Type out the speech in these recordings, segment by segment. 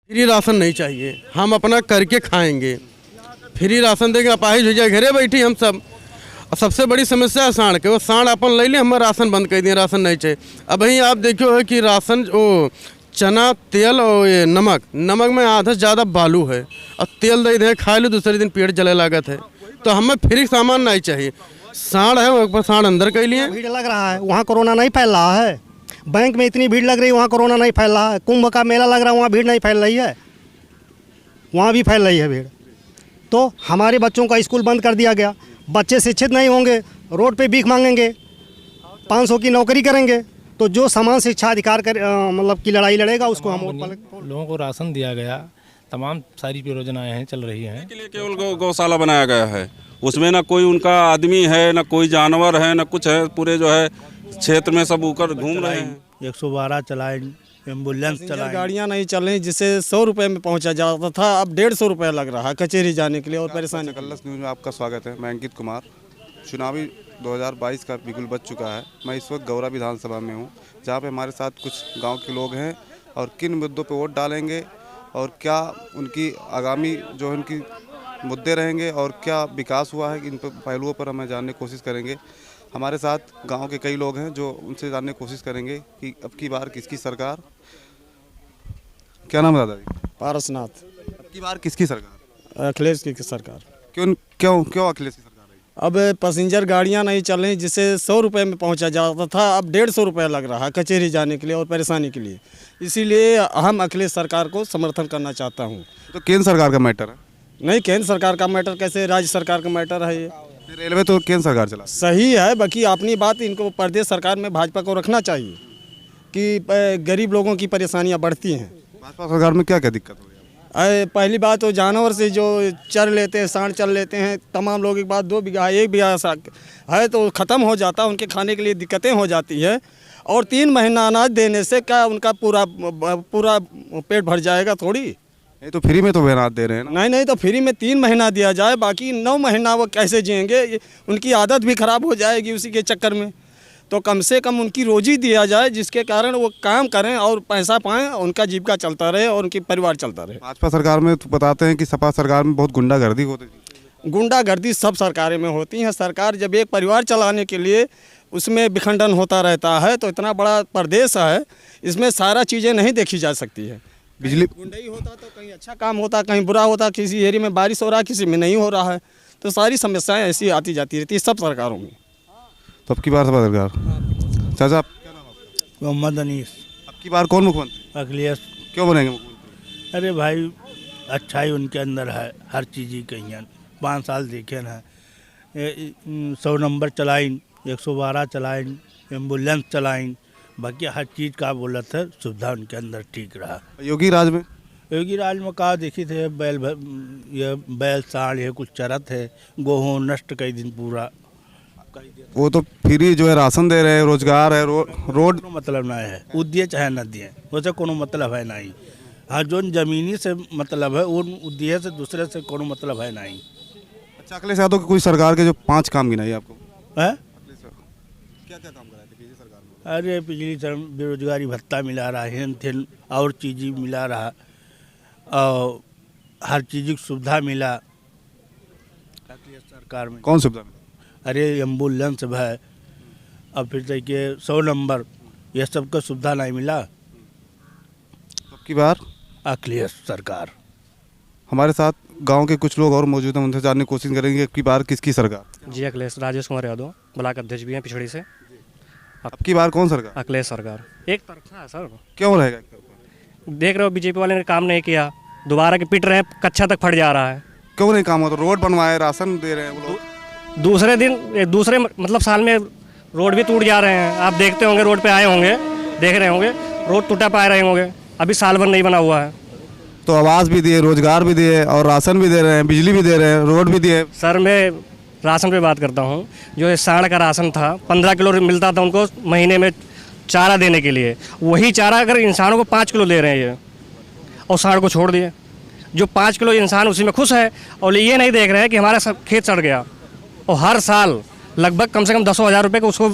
Free ration नहीं चाहिए, हम अपना करके खाएंगे। फ्री राशन देंगे अपाहिज हो जाए, घरे बैठी हम सब। और सबसे बड़ी समस्या है साढ़ के, वो साढ़ अपन ले लें, हमें राशन बंद कर दिए, राशन नहीं चाहिए। अब वहीं आप देखियो है कि राशन वो चना तेल और ये नमक में आधा से ज़्यादा बालू है, और तेल दे दें खा लो दूसरे दिन पेट जले लागत है। तो हमें फ्री सामान नहीं चाहिए। साढ़ है वो पर साढ़ अंदर कर लिए। भीड़ लग रहा है, वहाँ कोरोना नहीं फैल रहा है। बैंक में इतनी भीड़ लग रही है, वहाँ कोरोना नहीं फैल रहा है। कुंभ का मेला लग रहा है, वहाँ भीड़ नहीं फैल रही है, वहाँ भी फैल रही है भीड़। तो हमारे बच्चों का स्कूल बंद कर दिया गया, बच्चे शिक्षित नहीं होंगे, रोड पे भीख मांगेंगे, 500 की नौकरी करेंगे। तो जो समान शिक्षा अधिकार मतलब की लड़ाई लड़ेगा उसको हम लोगों को राशन दिया गया, तमाम सारी योजनाएं हैं चल रही हैं। के लिए केवल गौशाला बनाया गया है, उसमें ना कोई उनका आदमी है, ना कोई जानवर है, ना कुछ है। पूरे जो है क्षेत्र में सब ऊपर घूम रहे हैं। 112 चलाएं, एम्बुलेंस चलाएं। गाड़ियाँ नहीं चल रही, जिससे 100 रुपये में पहुंचा जाता था, अब 150 रुपये लग रहा है कचहरी जाने के लिए। और परेशानी। कलर्स न्यूज़ में आपका स्वागत है। मैं अंकित कुमार। चुनावी 2022 का बिल्कुल बच चुका है। मैं इस वक्त गौरा विधानसभा में हूँ, जहाँ पे हमारे साथ कुछ गांव के लोग हैं, और किन मुद्दों पे वोट डालेंगे और क्या उनकी आगामी जो उनकी मुद्दे रहेंगे और क्या विकास हुआ है, इन पहलुओं पर हमें जानने की कोशिश करेंगे। हमारे साथ गांव के कई लोग हैं जो उनसे जानने की कोशिश करेंगे कि अब की बार किसकी सरकार। क्या नाम है दादाजी? पारसनाथ। अब की बार किसकी सरकार? अखिलेश की सरकार। क्यों क्यों क्यों अखिलेश की सरकार रही? अब पैसेंजर गाड़ियाँ नहीं चल रही, जिससे 100 रुपये में पहुंचा जाता था, अब 150 रुपये लग रहा है कचहरी जाने के लिए और परेशानी के लिए। इसीलिए हम अखिलेश सरकार को समर्थन करना चाहता हूँ। तो केंद्र सरकार का मैटर है? नहीं, केंद्र सरकार का मैटर कैसे, राज्य सरकार का मैटर है ये। रेलवे तो केंद्र सरकार चला सही है, बाकी अपनी बात इनको प्रदेश सरकार में भाजपा को रखना चाहिए कि गरीब लोगों की परेशानियां बढ़ती हैं। भाजपा सरकार में क्या क्या दिक्कत हो रही है? पहली बात तो जानवर से जो चर लेते हैं, सांड चल लेते हैं, तमाम लोगों के पास 2 बीघा 1 बीघा है तो ख़त्म हो जाता है, उनके खाने के लिए दिक्कतें हो जाती है। और 3 महीना अनाज देने से क्या उनका पूरा पेट भर जाएगा थोड़ी? ये तो फ्री में तो अनाज दे रहे हैं ना। नहीं, तो फ्री में 3 महीना दिया जाए, बाकी 9 महीना वो कैसे जिएंगे? उनकी आदत भी ख़राब हो जाएगी उसी के चक्कर में। तो कम से कम उनकी रोजी दिया जाए, जिसके कारण वो काम करें और पैसा पाएं, उनका जीविका चलता रहे और उनकी परिवार चलता रहे। भाजपा सरकार में तो बताते हैं कि सपा सरकार में बहुत गुंडागर्दी होती थी। गुंडागर्दी सब सरकारें में होती हैं। सरकार जब एक परिवार चलाने के लिए उसमें विखंडन होता रहता है, तो इतना बड़ा प्रदेश है, इसमें सारा चीज़ें नहीं देखी जा सकती है। बिजली गुंडई होता तो कहीं अच्छा काम होता, कहीं बुरा होता, किसी एरिया में बारिश हो रहा है, किसी में नहीं हो रहा है। तो सारी समस्याएं ऐसी आती जाती रहती है सब सरकारों में। तो अब की बार सपा सरकार। चाचा आप क्या नाम है? मोहम्मद अनीस। अब की बार कौन मुख्यमंत्री? अखिलेश। क्यों बनेंगे मुख्यमंत्री? अरे भाई, अच्छाई उनके अंदर है, हर चीज़ ही कहीं 5 साल देखे ना। 100 नंबर चलाइन, 112 चलाइन, एम्बुलेंस चलाइन, बाकी हर चीज़ का बोला था सुविधा उनके अंदर ठीक रहा। योगी राज में? योगी राज में कहा देखी थे, बैल साढ़ है, कुछ चरत है, गेहूँ नष्ट कई दिन पूरा। वो तो फ्री जो है राशन दे रहे हैं, रोजगार है, रोड मतलब ना है, उद्दिए चाहे न दिए, वैसे कोनो मतलब है नहीं। हाँ, जो जमीनी से मतलब है, उन उद्देश्य से दूसरे से कोनो मतलब है नहीं। अच्छा, अखिलेश यादव की कोई सरकार के जो 5 काम गिनाइए आपको है? क्या क्या काम कराए थे पिछली सरकार में? अरे पिछली बेरोजगारी भत्ता मिला रहा, हेन थे और चीज़ मिला रहा, और हर चीज़ की सुविधा मिला सरकार में। कौन सुविधा मिला? अरे एम्बुलेंस है, और फिर देखिए 100 नंबर, ये सब का सुविधा नहीं मिला। अब की बार अखिलेश सरकार। हमारे साथ गांव के कुछ लोग और मौजूद हैं, उनसे जानने की कोशिश करेंगे अब की बार किसकी सरकार। जी अखिलेश, राजेश कुमार यादव, ब्लॉक अध्यक्ष भी हैं पिछड़ी से। अब की बार कौन सरकार? अखिलेश सरकार। एक तरफा है सर। क्यों रहेगा? देख रहे हो बीजेपी वाले ने काम नहीं किया, दोबारा के पिट रहे हैं, कच्चा तक फट जा रहा है। क्यों नहीं काम होता? रोड बनवाए, राशन दे रहे हैं वो लोग। दूसरे मतलब साल में रोड भी टूट जा रहे हैं। आप देखते होंगे, रोड पे आए होंगे, देख रहे होंगे, रोड टूटा पा रहे होंगे, अभी साल भर नहीं बना हुआ है। तो आवास भी दिए, रोजगार भी दिए, और राशन भी दे रहे हैं, बिजली भी दे रहे हैं, रोड भी दिए। सर मैं राशन पे बात करता हूँ। जो साढ़ का राशन था, 15 किलो मिलता था उनको महीने में चारा देने के लिए। वही चारा अगर इंसानों को 5 किलो दे रहे हैं ये, और साढ़ को छोड़ दिए। जो 5 किलो इंसान उसी में खुश है, और ये नहीं देख रहे हैं कि हमारा सब खेत सड़ गया। और हर साल लगभग कम से कम 10,000 रुपये का उसको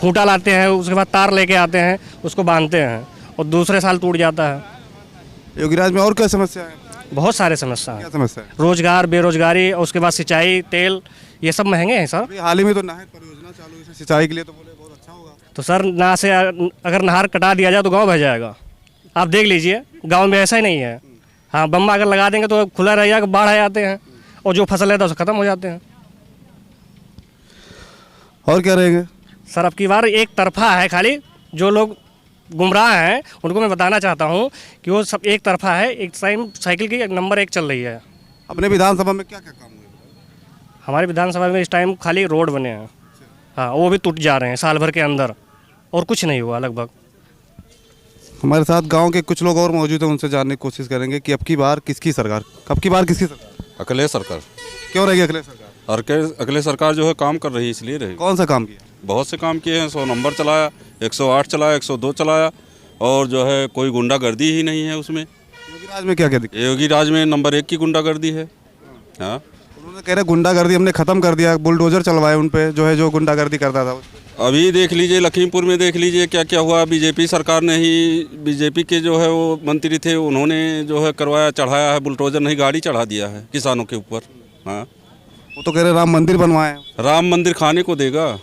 खूंटा लाते हैं, उसके बाद तार लेके आते हैं, उसको बांधते हैं, और दूसरे साल टूट जाता है। योगीराज में और क्या समस्या है? बहुत सारे समस्या क्या हैं। समस्या है? रोजगार, बेरोजगारी, और उसके बाद सिंचाई, तेल, ये सब महंगे हैं सर। अभी हाल ही में तो नहर परियोजना चालू हुई, सिंचाई के लिए तो बोले बहुत अच्छा होगा। तो सर ना से अगर नहर कटा दिया जाए तो गांव बह जाएगा। आप देख लीजिए गांव में ऐसा ही नहीं है। हाँ, बम्बा अगर लगा देंगे तो खुला रह जाएगा, बाढ़ आ जाते हैं और जो फसल है तो ख़त्म हो जाते हैं। और क्या रहेंगे? सर अब की बार एक तरफा है, खाली जो लोग गुमराह हैं उनको मैं बताना चाहता हूँ कि वो सब एक तरफा है। एक टाइम साइकिल की नंबर 1 चल रही है। अपने विधानसभा में क्या क्या काम हुए? हमारी विधानसभा में इस टाइम खाली रोड बने हैं। हाँ, वो भी टूट जा रहे हैं साल भर के अंदर, और कुछ नहीं हुआ लगभग। हमारे साथ गांव के कुछ लोग और मौजूद हैं, उनसे जानने की कोशिश करेंगे कि अब की बार किसकी सरकार? अखिलेश सरकार। क्यों रहेगी अखिलेश सरकार? अखिलेश सरकार जो है काम कर रही है, इसलिए रही। कौन सा काम किया? बहुत से काम किए हैं। 100 नंबर चलाया, 108 चलाया, 102 चलाया, और जो है कोई गुंडागर्दी ही नहीं है उसमें। योगीराज में क्या क्या दिक्कत? योगीराज में नंबर 1 की गुंडागर्दी है। हाँ, उन्होंने कह रहे गुंडागर्दी हमने खत्म कर दिया, बुलडोजर चलवाए उन पे, जो है जो गुंडागर्दी करता था। अभी देख लीजिए लखीमपुर में, देख लीजिए क्या क्या हुआ। बीजेपी सरकार ने ही, बीजेपी के जो है वो मंत्री थे, उन्होंने जो है करवाया, चढ़ाया है बुलडोजर, नहीं गाड़ी चढ़ा दिया है किसानों के ऊपर। हाँ, वो तो कह रहे राम मंदिर बनवाए। राम मंदिर खाने को देगा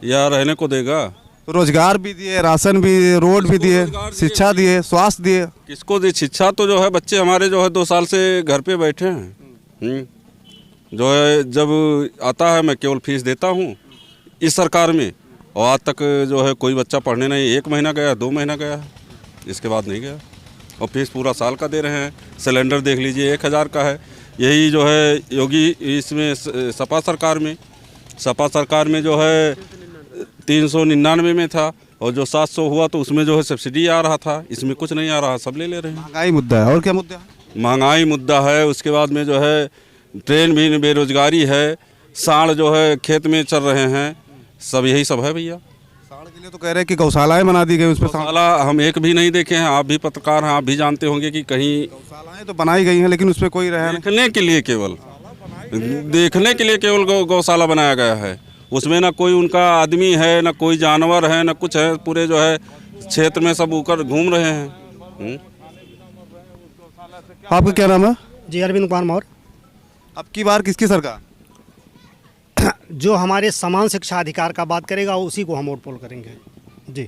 या रहने को देगा? तो रोजगार भी दिए, राशन भी दिए, रोड भी दिए, शिक्षा दिए, स्वास्थ्य दिए। किसको दी शिक्षा? तो जो है बच्चे हमारे जो है 2 साल से घर पे बैठे हैं। जो है जब आता है मैं केवल फीस देता हूँ इस सरकार में, और आज तक जो है कोई बच्चा पढ़ने नहीं। 1 महीना गया, 2 महीना गया, इसके बाद नहीं गया। और फीस पूरा साल का दे रहे हैं। सिलेंडर देख लीजिए 1000 का है। यही जो है योगी इसमें सपा सरकार में जो है 399 में था, और जो 700 हुआ तो उसमें जो है सब्सिडी आ रहा था। इसमें कुछ नहीं आ रहा, सब ले ले रहे हैं। महंगाई मुद्दा है। और क्या मुद्दा है? महंगाई मुद्दा है। उसके बाद में जो है ट्रेन भी, बेरोजगारी है, सांड जो है खेत में चल रहे हैं, सब यही सब है भैया। सांड के लिए तो कह रहे हैं कि गौशालाएं बना दी गई, उस पर गौशाला हम एक भी नहीं देखे हैं। आप भी पत्रकार हैं, आप भी जानते होंगे कि कहीं गौशालाएं तो बनाई गई हैं, लेकिन उसमें कोई रहा नहीं। देखने के लिए केवल गौशाला बनाया गया है। उसमें ना कोई उनका आदमी है, ना कोई जानवर है, ना कुछ है। पूरे जो है क्षेत्र में सब ऊपर घूम रहे हैं। आपका क्या नाम है? जी अरविंद कुमार मौर्य। अब की बार किसकी सरकार? जो हमारे समान शिक्षा अधिकार का बात करेगा उसी को हम वोट पोल करेंगे। जी,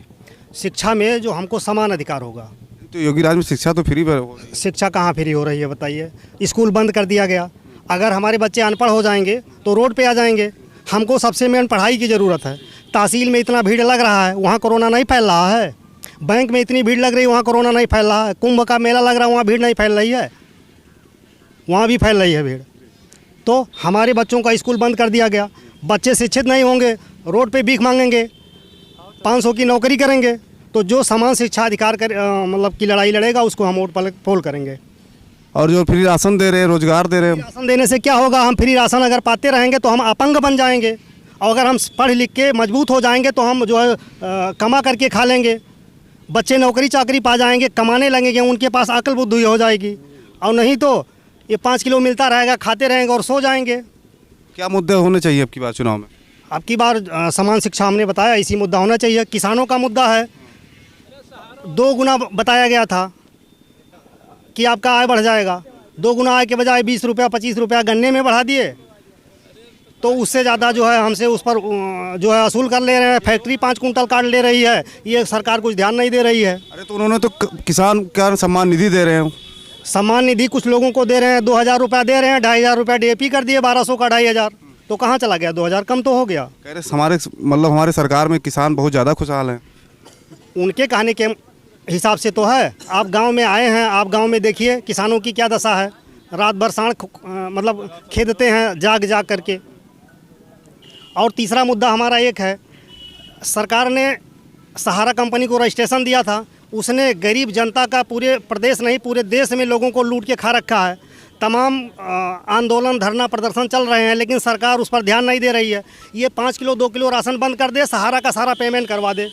शिक्षा में जो हमको समान अधिकार होगा। तो योगीराज में शिक्षा तो फ्री हो। शिक्षा कहाँ फ्री हो रही है बताइए? स्कूल बंद कर दिया गया। अगर हमारे बच्चे अनपढ़ हो जाएंगे तो रोड पे आ जाएंगे। हमको सबसे मेन पढ़ाई की ज़रूरत है। तहसील में इतना भीड़ लग रहा है, वहाँ कोरोना नहीं फैल रहा है। बैंक में इतनी भीड़ लग रही है, वहाँ कोरोना नहीं फैल रहा है। कुंभ का मेला लग रहा है, वहाँ भीड़ नहीं फैल रही है, वहाँ भी फैल रही है भीड़। तो हमारे बच्चों का स्कूल बंद कर दिया गया। बच्चे शिक्षित नहीं होंगे, रोड पे भीख मांगेंगे, 500 की नौकरी करेंगे। तो जो समान शिक्षा अधिकार मतलब की लड़ाई लड़ेगा उसको हम वोट पोल करेंगे। और जो फ्री राशन दे रहे हैं, रोजगार दे रहे हैं, राशन देने से क्या होगा? हम फ्री राशन अगर पाते रहेंगे तो हम अपंग बन जाएंगे, और अगर हम पढ़ लिख के मजबूत हो जाएंगे तो हम जो है कमा करके खा लेंगे। बच्चे नौकरी चाकरी पा जाएंगे, कमाने लगेंगे, उनके पास अकल बुद्धि हो जाएगी। और नहीं तो ये 5 किलो मिलता रहेगा, खाते रहेंगे और सो जाएंगे। क्या मुद्दे होने चाहिए अब की बार चुनाव में? अब की बार समान शिक्षा हमने बताया, इसी मुद्दा होना चाहिए। किसानों का मुद्दा है, 2 गुना बताया गया था कि आपका आय बढ़ जाएगा। 2 गुना आय के बजाय 20 रुपया 25 रुपया गन्ने में बढ़ा दिए, तो उससे ज़्यादा जो है हमसे उस पर जो है वसूल कर ले रहे हैं। फैक्ट्री 5 कुंटल काट ले रही है, ये सरकार कुछ ध्यान नहीं दे रही है। अरे तो उन्होंने तो किसान क्या सम्मान निधि दे रहे हैं। सम्मान निधि कुछ लोगों को दे रहे हैं, 2000 रुपया दे रहे हैं, 2500 रुपया DAP कर दिए, 1200 का 2500। तो कहाँ चला गया? 2000 कम तो हो गया। कह रहे हमारे सरकार में किसान बहुत ज़्यादा खुशहाल हैं। उनके कहने के हिसाब से तो है। आप गांव में आए हैं, आप गांव में देखिए किसानों की क्या दशा है। रात भर सांड मतलब खेदते हैं जाग जाग करके। और तीसरा मुद्दा हमारा एक है, सरकार ने सहारा कंपनी को रजिस्ट्रेशन दिया था, उसने गरीब जनता का पूरे प्रदेश नहीं पूरे देश में लोगों को लूट के खा रखा है। तमाम आंदोलन धरना प्रदर्शन चल रहे हैं, लेकिन सरकार उस पर ध्यान नहीं दे रही है। ये 5 किलो 2 किलो राशन बंद कर दे, सहारा का सारा पेमेंट करवा दे।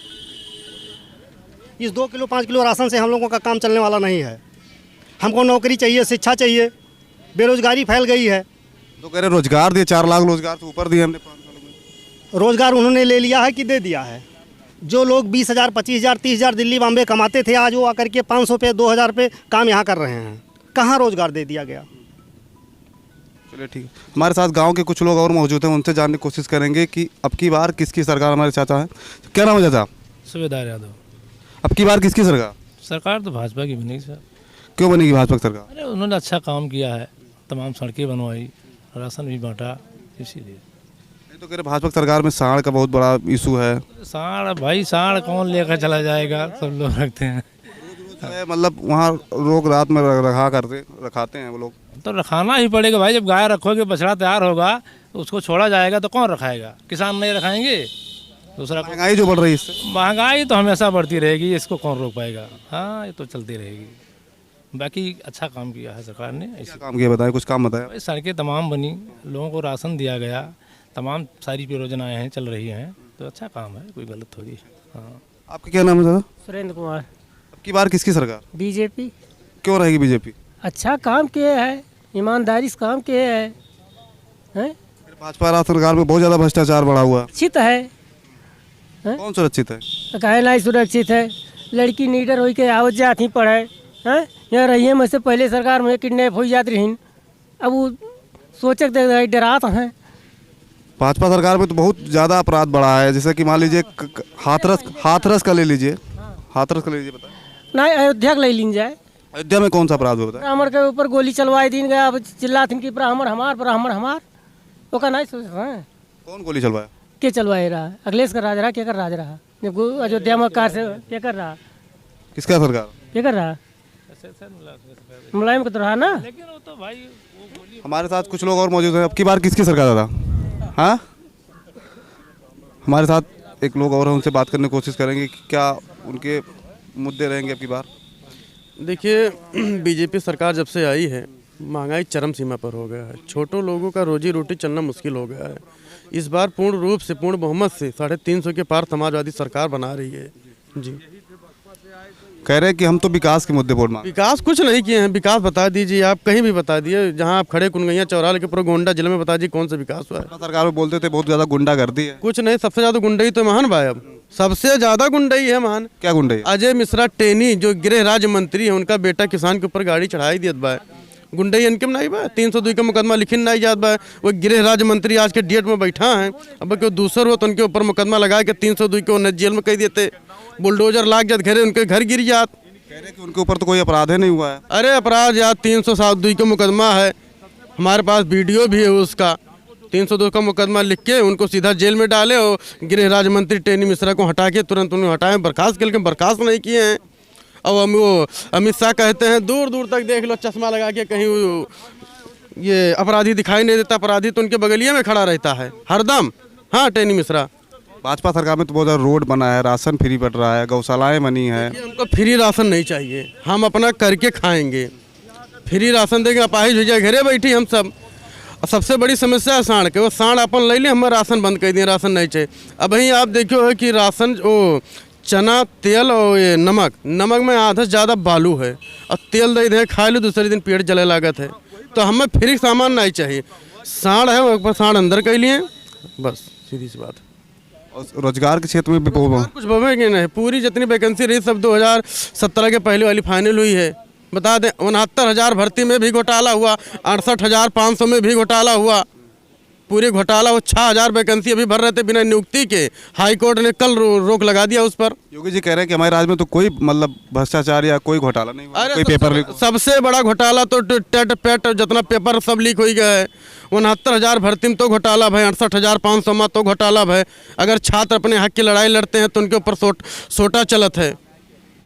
इस 2 किलो 5 किलो राशन से हम लोगों का काम चलने वाला नहीं है। हमको नौकरी चाहिए, शिक्षा चाहिए, बेरोजगारी फैल गई है। तो कह रहे रोजगार दिए, 4 लाख रोजगार से ऊपर दिए हमने 5 सालों में। रोजगार उन्होंने ले लिया है कि दे दिया है? जो लोग 20,000, 25,000, 30,000 दिल्ली बॉम्बे कमाते थे, आज वो आकर के 500 पे, 2,000 पे काम यहाँ कर रहे हैं। कहाँ रोजगार दे दिया गया? चलिए ठीक है। हमारे साथ गांव के कुछ लोग और मौजूद हैं, उनसे जानने की कोशिश करेंगे कि अब की बार किसकी सरकार। हमारे चाचा हैं, क्या नाम है चाचा? सुबेदार यादव। अब की बार किसकी सरकार? सरकार तो भाजपा की बनेगी सर। क्यों बनेगी भाजपा की सरकार? अरे उन्होंने अच्छा काम किया है, तमाम सड़कें बनवाई, राशन भी बांटा, इसीलिए। नहीं तो कह रहे भाजपा की सरकार में सांड का बहुत बड़ा इशू है। साढ़ भाई साढ़ कौन लेकर चला जाएगा, सब लोग रखते हैं। मतलब वहाँ लोग रात में रखाते हैं वो लोग। तो रखाना ही पड़ेगा भाई, जब गाय रखोगे बछड़ा तैयार होगा तो उसको छोड़ा जाएगा तो कौन रखाएगा? किसान नहीं रखाएंगे, दूसरा महंगाई जो बढ़ रही है इससे। महंगाई तो हमेशा बढ़ती रहेगी, इसको कौन रोक पाएगा? हाँ, ये तो चलती रहेगी। बाकी अच्छा काम किया है सरकार ने। क्या काम किया बताएं, कुछ काम बताएं। भाई सड़कें तमाम बनी, लोगों को राशन दिया गया, तमाम सारी योजनाएं हैं चल रही हैं, तो अच्छा काम है, कोई गलत थोड़ी। हाँ। आपका क्या नाम है दादा? सुरेंद्र कुमार। अब की बार किसकी सरकार? बीजेपी। क्यों रहेगी बीजेपी? अच्छा काम किए है, ईमानदारी से काम किए हैं। भाजपा राज सरकार में बहुत ज़्यादा भ्रष्टाचार बढ़ा हुआ है। सुरक्षित है, कौन सुरक्षित है? काहे नहीं सुरक्षित है? लड़की नीडर हो के आवत जाती पढ़े हैं, यहाँ रहिए में से पहले सरकार में किडनैप हो जाती रही, अब वो सोचक डरात हैं। भाजपा सरकार में तो बहुत ज़्यादा अपराध बढ़ा है, जैसे कि मान लीजिए हाथरस का ले लीजिए, हाथरस का ले लीजिए, बताएं। नहीं, अयोध्या का ले लीन जाए। अयोध्या में कौन सा अपराध हुआ? ब्राह्मण के ऊपर गोली चलवाई दिन गया, अब चिल्लाथिन की ब्राह्मण हमार वो का नहीं सोच रहे हैं। कौन गोली चलवाया? के चलवाए रहा? अखिलेश का राज रहा, क्या कर राज रहा? जब अयोध्या में कार से क्या कर रहा? किसका सरकार? क्या कर रहा? मुलायम का तो रहा ना। लेकिन वो तो भाई हमारे साथ कुछ लोग और मौजूद हैं। अब की बार किसकी सरकार दादा? हाँ, हमारे साथ एक लोग और हैं, उनसे बात करने की कोशिश करेंगे कि क्या उनके मुद्दे रहेंगे अब की बार। देखिए, बीजेपी सरकार जब से आई है महंगाई चरम सीमा पर हो गया है, छोटों लोगों का रोजी रोटी चलना मुश्किल हो गया है। इस बार पूर्ण रूप से, पूर्ण बहुमत से 350 के पार समाजवादी सरकार बना रही है जी। कह रहे हैं कि हम तो विकास के मुद्दे पर मांग। विकास कुछ नहीं किए हैं, विकास बता दीजिए, आप कहीं भी बता दिए, जहां आप खड़े कुनगैया चौराहे के पूरा गोंडा जिले में बता दीजिए कौन सा विकास हुआ है। सरकार में बोलते थे बहुत ज़्यादा गुंडागर्दी है। कुछ नहीं, सबसे ज़्यादा गुंडई तो महान भाई, अब सबसे ज़्यादा गुंडई है महान। क्या गुंडई? अजय मिश्रा टेनी जो गृह राज्य मंत्री है, उनका बेटा किसान के ऊपर गाड़ी चढ़ाई दियत बा, गुंडई इनके में नहीं बा। 302 का मुकदमा लिखिन नहीं जात बा, वो गृह राज्य मंत्री आज के डेट में बैठा है, अब कोई दूसर हो तो उनके ऊपर मुकदमा लगा के 302 को उन्हें जेल में कह देते, बुलडोजर लाग जात घरे, उनके घर गिर जात। कह रहे कि उनके ऊपर तो कोई अपराध ही नहीं हुआ है। अरे अपराध यार, 302 का मुकदमा है, हमारे पास वीडियो भी है उसका। 302 का मुकदमा लिख के उनको सीधा जेल में डाले और गृह राज्य मंत्री टेनी मिश्रा को हटा के तुरंत उन्हें हटाए, बर्खास्त के, बर्खास्त नहीं किए हैं। और हम वो अमित शाह कहते हैं दूर दूर तक देख लो चश्मा लगा के, कहीं ये अपराधी दिखाई नहीं देता, अपराधी तो उनके बगलिए में खड़ा रहता है हरदम। हाँ, टेनी मिश्रा। भाजपा सरकार में तो बहुत ज़्यादा रोड बना है, राशन फ्री बट रहा है, गौशालाएं बनी है। हमको फ्री राशन नहीं चाहिए, हम अपना करके खाएंगे। फ्री राशन देंगे, अपाहिज हो जाए घरे बैठी हम सब। सबसे बड़ी समस्या है सांड के, वो सांड अपन ले लें, हमें राशन बंद कर दिए, राशन नहीं चाहिए। अब वहीं आप देखो है कि राशन वो चना, तेल और ये नमक में आधा से ज़्यादा बालू है, और तेल दे दें खा लो, दूसरे दिन पेट जले लागत है। तो हमें फ्री सामान नहीं चाहिए, सांड है वो सांड अंदर कर लिए, बस सीधी सी बात है। और रोजगार के क्षेत्र में भी कुछ बवेंगे नहीं, पूरी जितनी वैकेंसी रही सब 2017 के पहले वाली फाइनल हुई है। बता दें 69,000 भर्ती में भी घोटाला हुआ, 68,500 में भी घोटाला हुआ, पूरे घोटाला। वो 6,000 वैकेंसी अभी भर रहे थे बिना नियुक्ति के, हाई कोर्ट ने कल रोक लगा दिया उस पर। योगी जी कह रहे हैं कि हमारे राज्य में तो कोई मतलब भ्रष्टाचार या कोई घोटाला नहीं हुआ, कोई पेपर लीक। सबसे बड़ा घोटाला तो टेट पेट जितना पेपर सब लीक हो गया है। 69,000 भर्ती में तो घोटाला भाई, 68,500 में तो घोटाला भाई। अगर छात्र अपने हक की लड़ाई लड़ते हैं तो उनके ऊपर सोटा चलत है।